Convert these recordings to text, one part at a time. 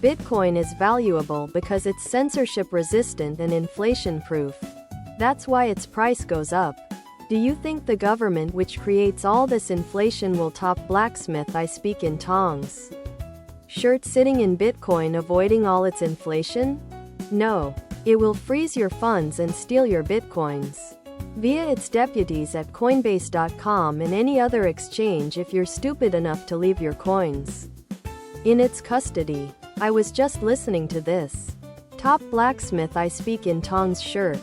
Bitcoin is valuable because it's censorship resistant and inflation proof. That's why its price goes up. Do you think the government which creates all this inflation will top Blacksmith I speak in Tongs shirt sitting in Bitcoin avoiding all its inflation? No. It will freeze your funds and steal your Bitcoins via its deputies at Coinbase.com and any other exchange if you're stupid enough to leave your coins in its custody. I was just listening to this. Top Blacksmith I speak in Tongs shirt,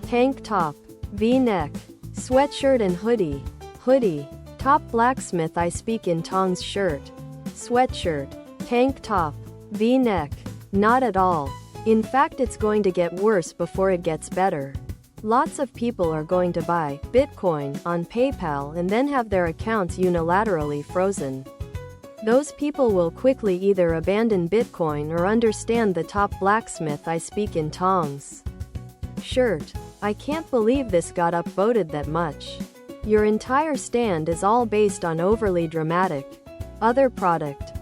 tank top, V-neck, sweatshirt and hoodie. Top Blacksmith I speak in Tongs shirt, sweatshirt, tank top, V-neck. Not at all. In fact, it's going to get worse before it gets better. Lots of people are going to buy Bitcoin on PayPal and then have their accounts unilaterally frozen. Those people will quickly either abandon Bitcoin or understand the top Blacksmith I speak in Tongs shirt. I can't believe this got upvoted that much. Your entire stand is all based on overly dramatic other product.